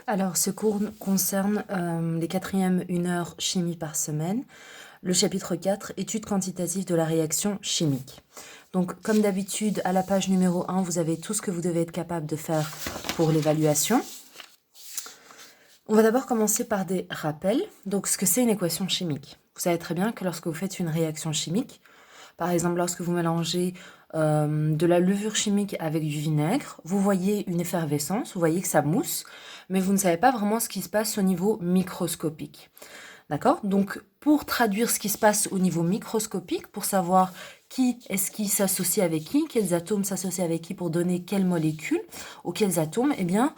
Alors, ce cours concerne les quatrièmes 1 heure chimie par semaine. Le chapitre 4, études quantitatives de la réaction chimique. Donc, comme d'habitude, à la page numéro 1, vous avez tout ce que vous devez être capable de faire pour l'évaluation. On va d'abord commencer par des rappels. Donc, ce que c'est une équation chimique. Vous savez très bien que lorsque vous faites une réaction chimique, par exemple, lorsque vous mélangez de la levure chimique avec du vinaigre, vous voyez une effervescence, vous voyez que ça mousse, mais vous ne savez pas vraiment ce qui se passe au niveau microscopique. D'accord? Donc, pour traduire ce qui se passe au niveau microscopique, pour savoir qui est-ce qui s'associe avec qui, quels atomes s'associent avec qui pour donner quelles molécules ou quels atomes, eh bien,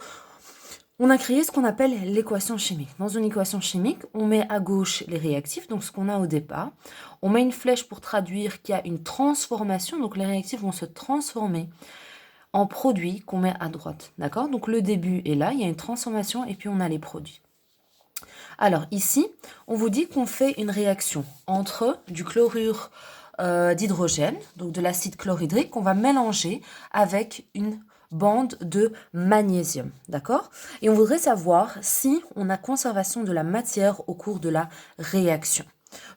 on a créé ce qu'on appelle l'équation chimique. Dans une équation chimique, on met à gauche les réactifs, donc ce qu'on a au départ. On met une flèche pour traduire qu'il y a une transformation, donc les réactifs vont se transformer en produits qu'on met à droite. D'accord? Donc le début est là, il y a une transformation et puis on a les produits. Alors ici, on vous dit qu'on fait une réaction entre du chlorure d'hydrogène, donc de l'acide chlorhydrique, qu'on va mélanger avec une bande de magnésium, d'accord? Et on voudrait savoir si on a conservation de la matière au cours de la réaction.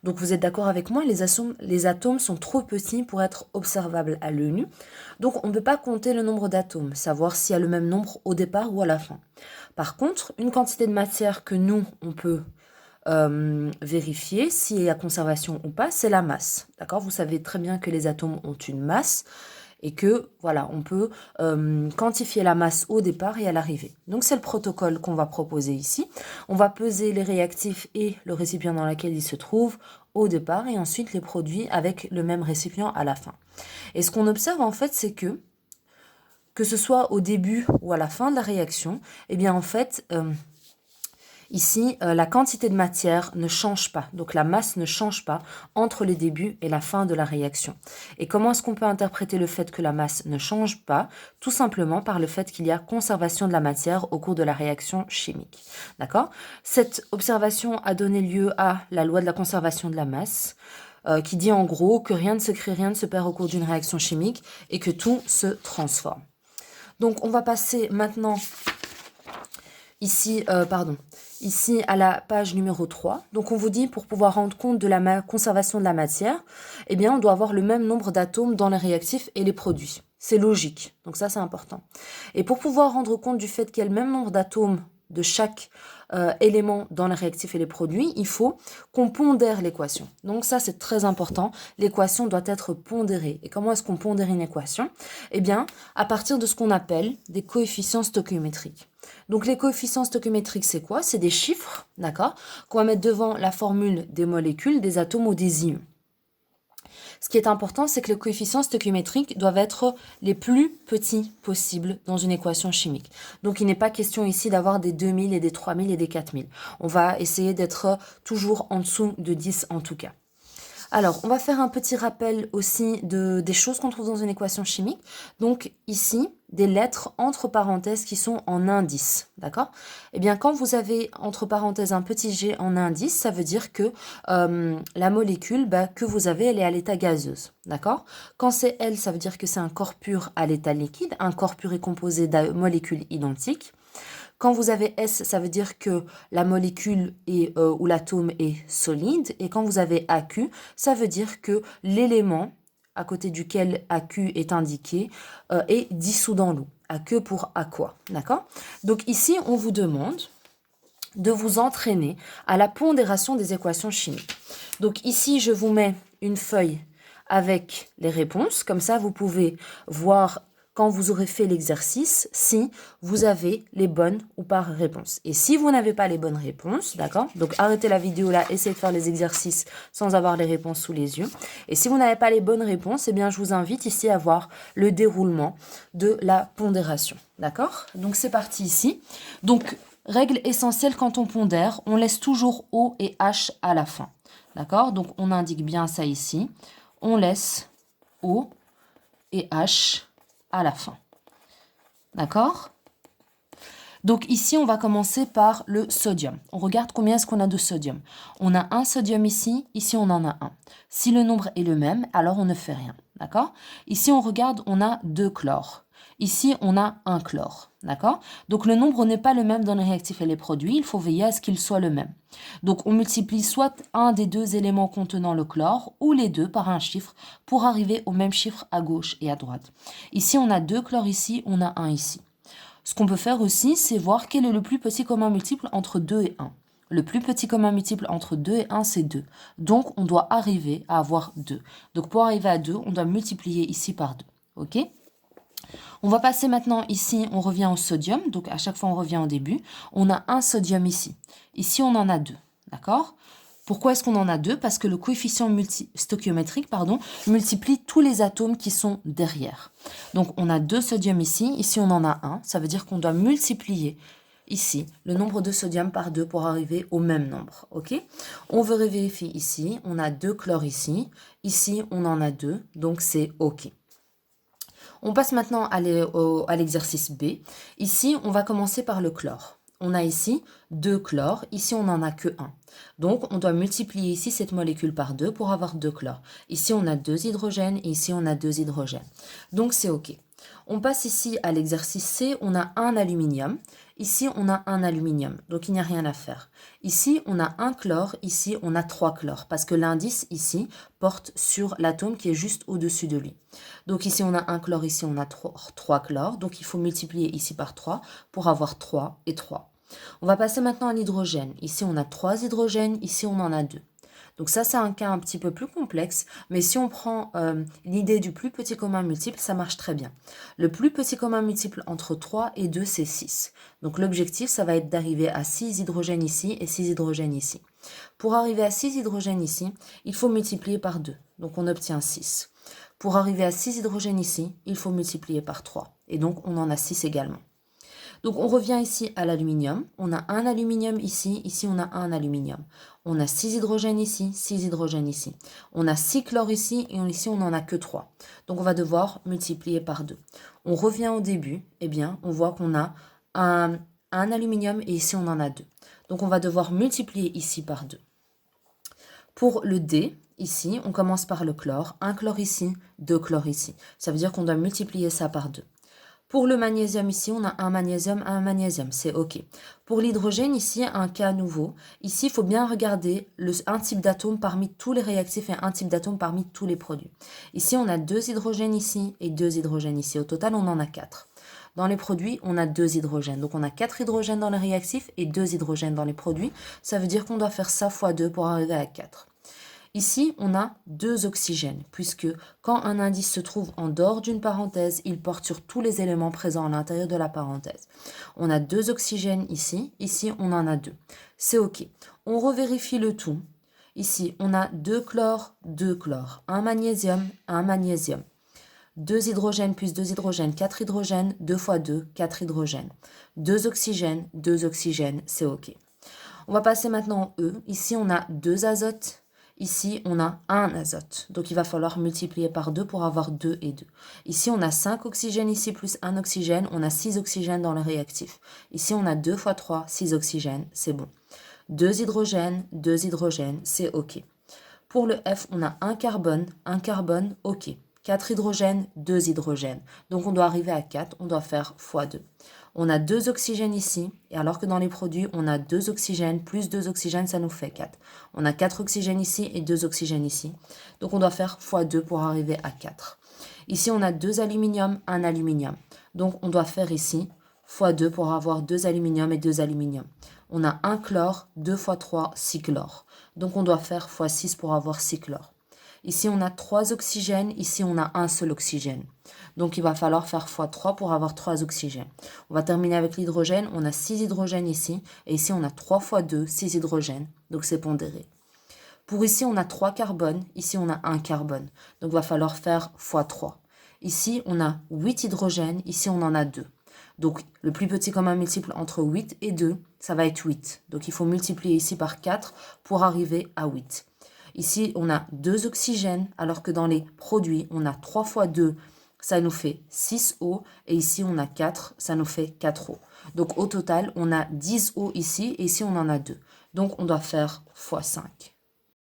Donc vous êtes d'accord avec moi, les atomes sont trop petits pour être observables à l'œil nu. Donc on ne peut pas compter le nombre d'atomes, savoir s'il y a le même nombre au départ ou à la fin. Par contre, une quantité de matière que nous, on peut vérifier s'il y a conservation ou pas, c'est la masse. D'accord? Vous savez très bien que les atomes ont une masse et que, voilà, on peut quantifier la masse au départ et à l'arrivée. Donc, c'est le protocole qu'on va proposer ici. On va peser les réactifs et le récipient dans lequel ils se trouvent au départ et ensuite les produits avec le même récipient à la fin. Et ce qu'on observe, en fait, c'est que ce soit au début ou à la fin de la réaction, eh bien, en fait, ici, la quantité de matière ne change pas, donc la masse ne change pas entre le début et la fin de la réaction. Et comment est-ce qu'on peut interpréter le fait que la masse ne change pas? Tout simplement par le fait qu'il y a conservation de la matière au cours de la réaction chimique. D'accord? Cette observation a donné lieu à la loi de la conservation de la masse, qui dit en gros que rien ne se crée, rien ne se perd au cours d'une réaction chimique et que tout se transforme. Donc on va passer maintenant ici à la page numéro 3. Donc on vous dit, pour pouvoir rendre compte de la conservation de la matière, eh bien on doit avoir le même nombre d'atomes dans les réactifs et les produits. C'est logique, donc ça c'est important. Et pour pouvoir rendre compte du fait qu'il y a le même nombre d'atomes de chaque élément dans les réactifs et les produits, il faut qu'on pondère l'équation. Donc ça c'est très important, l'équation doit être pondérée. Et comment est-ce qu'on pondère une équation? Eh bien, à partir de ce qu'on appelle des coefficients stoichiométriques. Donc les coefficients stoichiométriques, c'est quoi? C'est des chiffres, d'accord, qu'on va mettre devant la formule des molécules, des atomes ou des ions. Ce qui est important, c'est que les coefficients stoichiométriques doivent être les plus petits possibles dans une équation chimique. Donc il n'est pas question ici d'avoir des 2000 et des 3000 et des 4000. On va essayer d'être toujours en dessous de 10 en tout cas. Alors, on va faire un petit rappel aussi des choses qu'on trouve dans une équation chimique. Donc ici, des lettres entre parenthèses qui sont en indice, d'accord? Eh bien, quand vous avez entre parenthèses un petit g en indice, ça veut dire que la molécule que vous avez, elle est à l'état gazeuse, d'accord? Quand c'est L, ça veut dire que c'est un corps pur à l'état liquide. Un corps pur est composé de molécules identiques. Quand vous avez S, ça veut dire que la molécule ou l'atome est solide. Et quand vous avez AQ, ça veut dire que l'élément à côté duquel AQ est indiqué est dissous dans l'eau. AQ pour aqua, d'accord? Donc ici, on vous demande de vous entraîner à la pondération des équations chimiques. Donc ici, je vous mets une feuille avec les réponses. Comme ça, vous pouvez voir quand vous aurez fait l'exercice, si vous avez les bonnes ou pas réponses. Et si vous n'avez pas les bonnes réponses, d'accord? Donc arrêtez la vidéo là, essayez de faire les exercices sans avoir les réponses sous les yeux. Et si vous n'avez pas les bonnes réponses, eh bien je vous invite ici à voir le déroulement de la pondération. D'accord? Donc c'est parti ici. Donc règle essentielle quand on pondère, on laisse toujours O et H à la fin. D'accord? Donc on indique bien ça ici. On laisse O et H à la fin. D'accord? Donc ici, on va commencer par le sodium. On regarde combien est-ce qu'on a de sodium. On a un sodium ici, ici on en a un. Si le nombre est le même, alors on ne fait rien. D'accord? Ici, on regarde, on a 2 chlores. Ici, on a 1 chlore. D'accord? Donc, le nombre n'est pas le même dans les réactifs et les produits. Il faut veiller à ce qu'il soit le même. Donc, on multiplie soit un des deux éléments contenant le chlore ou les deux par un chiffre pour arriver au même chiffre à gauche et à droite. Ici, on a 2 chlores ici, on a 1 ici. Ce qu'on peut faire aussi, c'est voir quel est le plus petit commun multiple entre 2 et 1. Le plus petit commun multiple entre 2 et 1, c'est 2. Donc, on doit arriver à avoir 2. Donc, pour arriver à 2, on doit multiplier ici par 2. OK? On va passer maintenant ici, on revient au sodium. Donc, à chaque fois, on revient au début. On a un sodium ici. Ici, on en a 2. D'accord? Pourquoi est-ce qu'on en a 2? Parce que le coefficient stoichiométrique multiplie tous les atomes qui sont derrière. Donc, on a 2 sodium ici. Ici, on en a 1. Ça veut dire qu'on doit multiplier ici le nombre de sodium par 2 pour arriver au même nombre. OK? On veut vérifier ici. On a 2 chlores ici. Ici, on en a 2. Donc, c'est OK. On passe maintenant à l'exercice B. Ici, on va commencer par le chlore. On a ici 2 chlores, ici on n'en a que 1. Donc on doit multiplier ici cette molécule par 2 pour avoir 2 chlores. Ici on a 2 hydrogènes et ici on a 2 hydrogènes. Donc c'est OK. On passe ici à l'exercice C, on a un aluminium. Ici, on a un aluminium, donc il n'y a rien à faire. Ici, on a un chlore, ici, on a 3 chlores, parce que l'indice, ici, porte sur l'atome qui est juste au-dessus de lui. Donc ici, on a un chlore, ici, on a 3 chlores, donc il faut multiplier ici par 3 pour avoir 3 et 3. On va passer maintenant à l'hydrogène. Ici, on a 3 hydrogènes, ici, on en a 2. Donc ça, c'est un cas un petit peu plus complexe, mais si on prend l'idée du plus petit commun multiple, ça marche très bien. Le plus petit commun multiple entre 3 et 2, c'est 6. Donc l'objectif, ça va être d'arriver à 6 hydrogènes ici et 6 hydrogènes ici. Pour arriver à 6 hydrogènes ici, il faut multiplier par 2. Donc on obtient 6. Pour arriver à 6 hydrogènes ici, il faut multiplier par 3. Et donc on en a 6 également. Donc on revient ici à l'aluminium. On a un aluminium ici, ici on a un aluminium. On a 6 hydrogènes ici, 6 hydrogènes ici. On a 6 chlores ici et ici on n'en a que 3. Donc on va devoir multiplier par 2. On revient au début, eh bien on voit qu'on a un aluminium et ici on en a 2. Donc on va devoir multiplier ici par 2. Pour le D, ici on commence par le chlore. Un chlore ici, 2 chlores ici. Ça veut dire qu'on doit multiplier ça par 2. Pour le magnésium ici, on a un magnésium, c'est OK. Pour l'hydrogène ici, un cas nouveau. Ici, il faut bien regarder un type d'atome parmi tous les réactifs et un type d'atome parmi tous les produits. Ici, on a 2 hydrogènes ici et 2 hydrogènes ici. Au total, on en a 4. Dans les produits, on a 2 hydrogènes. Donc, on a 4 hydrogènes dans les réactifs et 2 hydrogènes dans les produits. Ça veut dire qu'on doit faire ça fois 2 pour arriver à 4. Ici, on a 2 oxygènes, puisque quand un indice se trouve en dehors d'une parenthèse, il porte sur tous les éléments présents à l'intérieur de la parenthèse. On a 2 oxygènes ici, ici on en a 2. C'est OK. On revérifie le tout. Ici, on a 2 chlores, 2 chlores, un magnésium, 2 hydrogènes plus 2 hydrogènes, 4 hydrogènes, 2 fois 2, 4 hydrogènes. 2 oxygènes, c'est OK. On va passer maintenant au E. Ici, on a 2 azotes. Ici, on a un azote. Donc, il va falloir multiplier par 2 pour avoir 2 et 2. Ici, on a 5 oxygènes ici plus 1 oxygène. On a 6 oxygènes dans le réactif. Ici, on a 2 fois 3, 6 oxygènes. C'est bon. 2 hydrogènes, c'est OK. Pour le F, on a un carbone, OK. 4 hydrogènes, 2 hydrogènes. Donc, on doit arriver à 4. On doit faire fois 2. On a 2 oxygènes ici, et alors que dans les produits, on a 2 oxygènes, plus 2 oxygènes, ça nous fait 4. On a 4 oxygènes ici et 2 oxygènes ici. Donc on doit faire fois 2 pour arriver à 4. Ici, on a 2 aluminium, un aluminium. Donc on doit faire ici fois 2 pour avoir 2 aluminium et 2 aluminium. On a 1 chlore, 2 fois 3, 6 chlore. Donc on doit faire fois 6 pour avoir 6 chlore. Ici, on a 3 oxygènes. Ici, on a un seul oxygène. Donc, il va falloir faire fois 3 pour avoir 3 oxygènes. On va terminer avec l'hydrogène. On a 6 hydrogènes ici. Et ici, on a 3 fois 2, 6 hydrogènes. Donc, c'est pondéré. Pour ici, on a 3 carbones. Ici, on a 1 carbone. Donc, il va falloir faire fois 3. Ici, on a 8 hydrogènes. Ici, on en a 2. Donc, le plus petit commun multiple entre 8 et 2, ça va être 8. Donc, il faut multiplier ici par 4 pour arriver à 8. Ici, on a 2 oxygènes, alors que dans les produits, on a 3 fois 2, ça nous fait 6 O. Et ici, on a 4, ça nous fait 4 O. Donc, au total, on a 10 O ici, et ici, on en a 2. Donc, on doit faire fois 5.